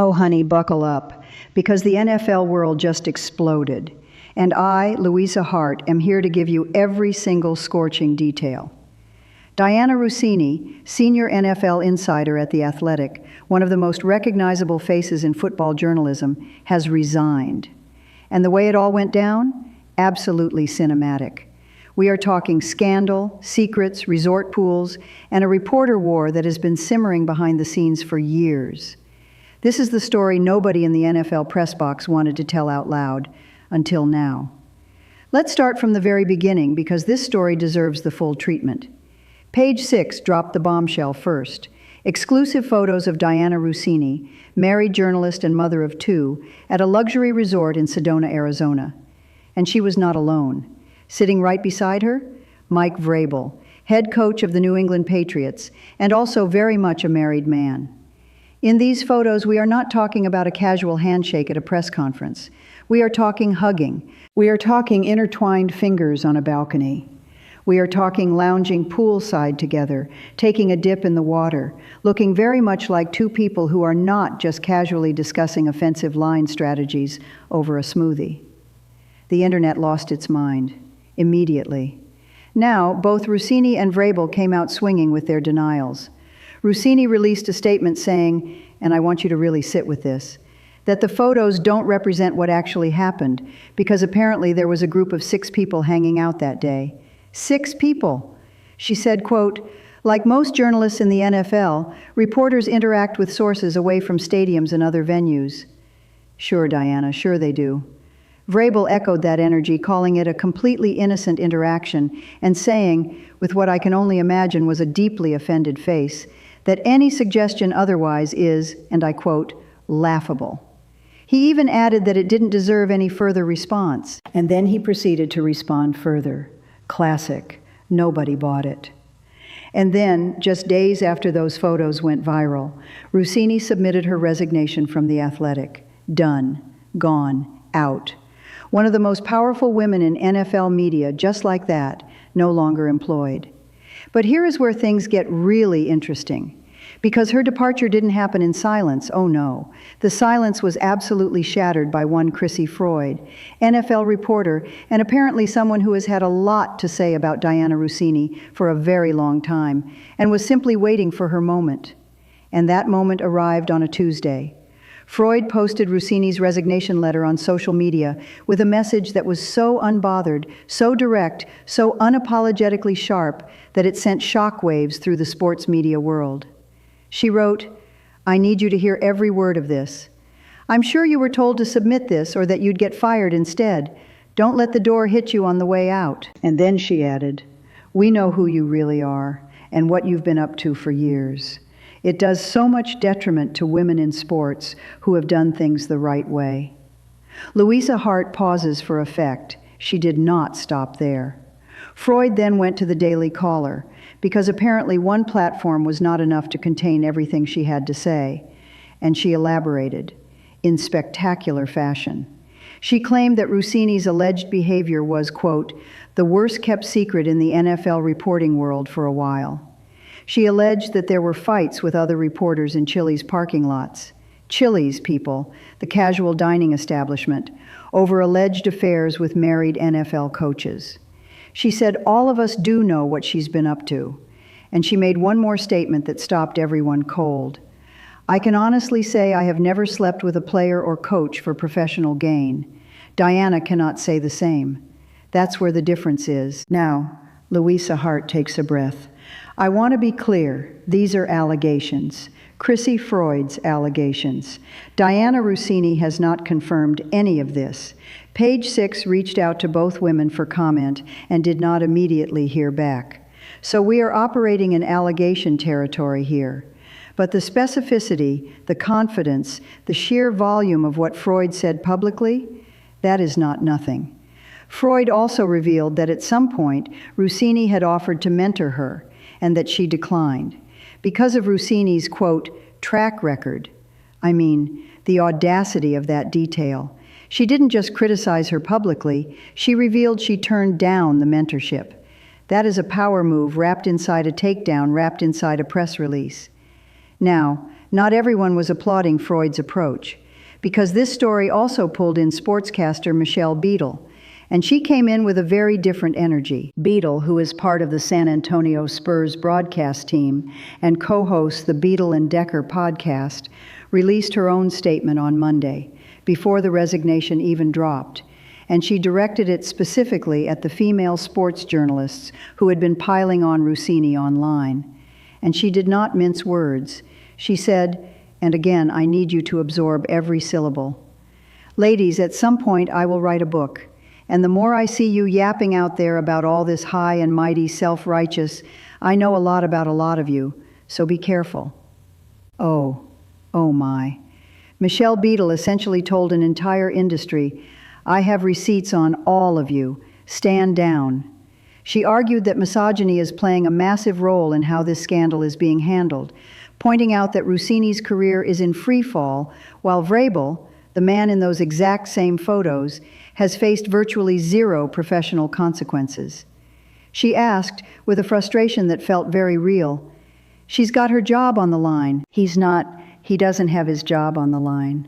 Oh, honey, buckle up, because the NFL world just exploded. And I, Luisa Hart, am here to give you every single scorching detail. Dianna Russini, senior NFL insider at The Athletic, one of the most recognizable faces in football journalism, has resigned. And the way it all went down? Absolutely cinematic. We are talking scandal, secrets, resort pools, and a reporter war that has been simmering behind the scenes for years. This is the story nobody in the NFL press box wanted to tell out loud, until now. Let's start from the very beginning, because this story deserves the full treatment. Page 6 dropped the bombshell first. Exclusive photos of Dianna Russini, married journalist and mother of two, at a luxury resort in Sedona, Arizona. And she was not alone. Sitting right beside her, Mike Vrabel, head coach of the New England Patriots, and also very much a married man. In these photos, we are not talking about a casual handshake at a press conference. We are talking hugging. We are talking intertwined fingers on a balcony. We are talking lounging poolside together, taking a dip in the water, looking very much like two people who are not just casually discussing offensive line strategies over a smoothie. The internet lost its mind immediately. Now, both Russini and Vrabel came out swinging with their denials. Russini released a statement saying, and I want you to really sit with this, that the photos don't represent what actually happened, because apparently there was a group of 6 people hanging out that day. 6 people. She said, quote, "Like most journalists in the NFL, reporters interact with sources away from stadiums and other venues." Sure, Dianna, sure they do. Vrabel echoed that energy, calling it a completely innocent interaction, and saying, with what I can only imagine was a deeply offended face, that any suggestion otherwise is, and I quote, laughable. He even added that it didn't deserve any further response, and then he proceeded to respond further. Classic. Nobody bought it. And then, just days after those photos went viral, Russini submitted her resignation from The Athletic. Done. Gone. Out. One of the most powerful women in NFL media, just like that, no longer employed. But here is where things get really interesting. Because her departure didn't happen in silence, oh no. The silence was absolutely shattered by one Crissy Froyd, NFL reporter, and apparently someone who has had a lot to say about Dianna Russini for a very long time, and was simply waiting for her moment. And that moment arrived on a Tuesday. Freud posted Russini's resignation letter on social media with a message that was so unbothered, so direct, so unapologetically sharp that it sent shockwaves through the sports media world. She wrote, "I need you to hear every word of this. I'm sure you were told to submit this or that you'd get fired instead. Don't let the door hit you on the way out." And then she added, "We know who you really are and what you've been up to for years. It does so much detriment to women in sports who have done things the right way." Luisa Hart pauses for effect. She did not stop there. Freud then went to the Daily Caller, because apparently one platform was not enough to contain everything she had to say, and she elaborated in spectacular fashion. She claimed that Russini's alleged behavior was, quote, "the worst-kept secret in the NFL reporting world for a while." She alleged that there were fights with other reporters in Chili's parking lots. Chili's, people, the casual dining establishment, over alleged affairs with married NFL coaches. She said all of us do know what she's been up to. And she made one more statement that stopped everyone cold. "I can honestly say I have never slept with a player or coach for professional gain. Dianna cannot say the same. That's where the difference is." Now, Luisa Hart takes a breath. "I want to be clear. These are allegations. Crissy Froyd's allegations. Dianna Russini has not confirmed any of this. Page 6 reached out to both women for comment and did not immediately hear back. So we are operating in allegation territory here. But the specificity, the confidence, the sheer volume of what Freud said publicly, that is not nothing. Freud also revealed that at some point, Russini had offered to mentor her, and that she declined. Because of Russini's, quote, track record. I mean, the audacity of that detail. She didn't just criticize her publicly, she revealed she turned down the mentorship. That is a power move wrapped inside a takedown, wrapped inside a press release. Now, not everyone was applauding Freud's approach, because this story also pulled in sportscaster Michelle Beadle, and she came in with a very different energy. Beadle, who is part of the San Antonio Spurs broadcast team and co-hosts the Beadle and Decker podcast, released her own statement on Monday, before the resignation even dropped, and she directed it specifically at the female sports journalists who had been piling on Russini online. And she did not mince words. She said, and again, I need you to absorb every syllable, "Ladies, at some point I will write a book. And the more I see you yapping out there about all this high and mighty self-righteous, I know a lot about a lot of you, so be careful." Oh my. Michelle Beadle essentially told an entire industry, "I have receipts on all of you. Stand down." She argued that misogyny is playing a massive role in how this scandal is being handled, pointing out that Russini's career is in free fall, while Vrabel, the man in those exact same photos, has faced virtually zero professional consequences. She asked, with a frustration that felt very real, "She's got her job on the line." He doesn't have his job on the line.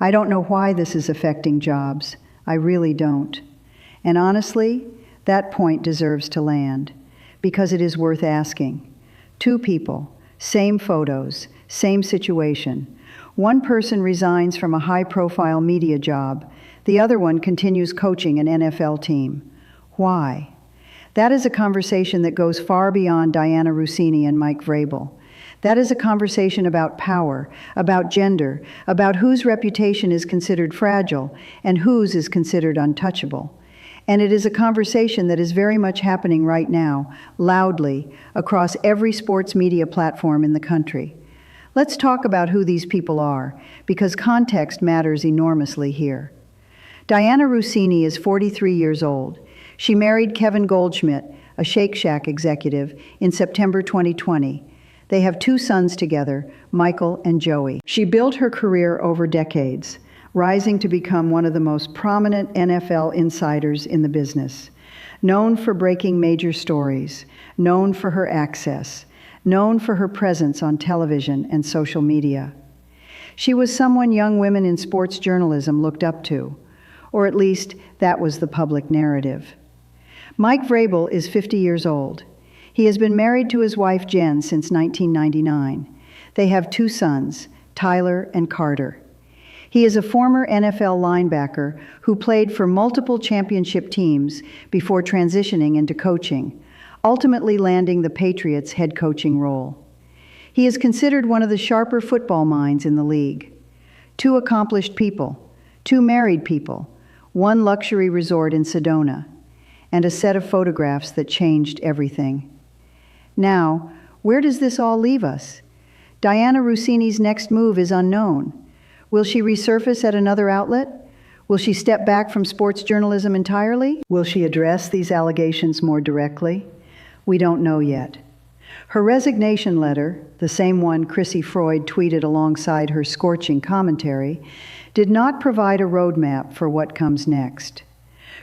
I don't know why this is affecting jobs. I really don't. And honestly, that point deserves to land, because it is worth asking. Two people, same photos, same situation. One person resigns from a high-profile media job. The other one continues coaching an NFL team. Why? That is a conversation that goes far beyond Dianna Russini and Mike Vrabel. That is a conversation about power, about gender, about whose reputation is considered fragile and whose is considered untouchable. And it is a conversation that is very much happening right now, loudly, across every sports media platform in the country. Let's talk about who these people are, because context matters enormously here. Dianna Russini is 43 years old. She married Kevin Goldschmidt, a Shake Shack executive, in September 2020. They have two sons together, Michael and Joey. She built her career over decades, rising to become one of the most prominent NFL insiders in the business. Known for breaking major stories, known for her access, known for her presence on television and social media. She was someone young women in sports journalism looked up to, or at least that was the public narrative. Mike Vrabel is 50 years old. He has been married to his wife Jen since 1999. They have two sons, Tyler and Carter. He is a former NFL linebacker who played for multiple championship teams before transitioning into coaching, ultimately landing the Patriots' head coaching role. He is considered one of the sharper football minds in the league. Two accomplished people, two married people, one luxury resort in Sedona, and a set of photographs that changed everything. Now, where does this all leave us? Dianna Russini's next move is unknown. Will she resurface at another outlet? Will she step back from sports journalism entirely? Will she address these allegations more directly? We don't know yet. Her resignation letter, the same one Chrissy Freud tweeted alongside her scorching commentary, did not provide a roadmap for what comes next.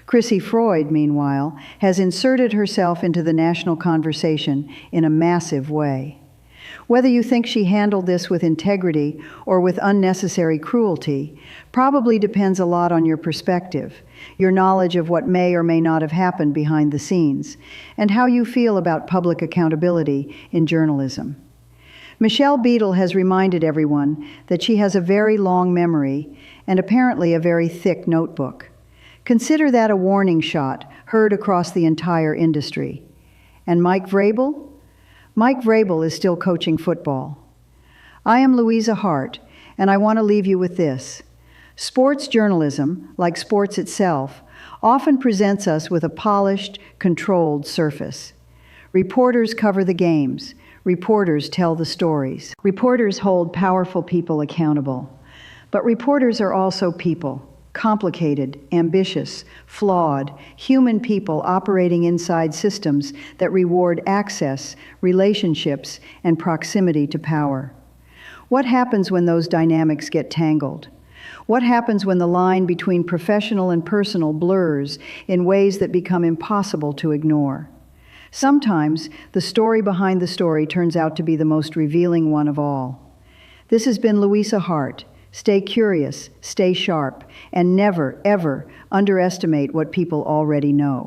Crissy Froyd, meanwhile, has inserted herself into the national conversation in a massive way. Whether you think she handled this with integrity or with unnecessary cruelty probably depends a lot on your perspective, your knowledge of what may or may not have happened behind the scenes, and how you feel about public accountability in journalism. Michelle Beadle has reminded everyone that she has a very long memory and apparently a very thick notebook. Consider that a warning shot heard across the entire industry. And Mike Vrabel? Mike Vrabel is still coaching football. I am Luisa Hart, and I want to leave you with this. Sports journalism, like sports itself, often presents us with a polished, controlled surface. Reporters cover the games. Reporters tell the stories. Reporters hold powerful people accountable. But reporters are also people. Complicated, ambitious, flawed, human people operating inside systems that reward access, relationships, and proximity to power. What happens when those dynamics get tangled? What happens when the line between professional and personal blurs in ways that become impossible to ignore? Sometimes, the story behind the story turns out to be the most revealing one of all. This has been Luisa Hart. Stay curious, stay sharp, and never, ever underestimate what people already know.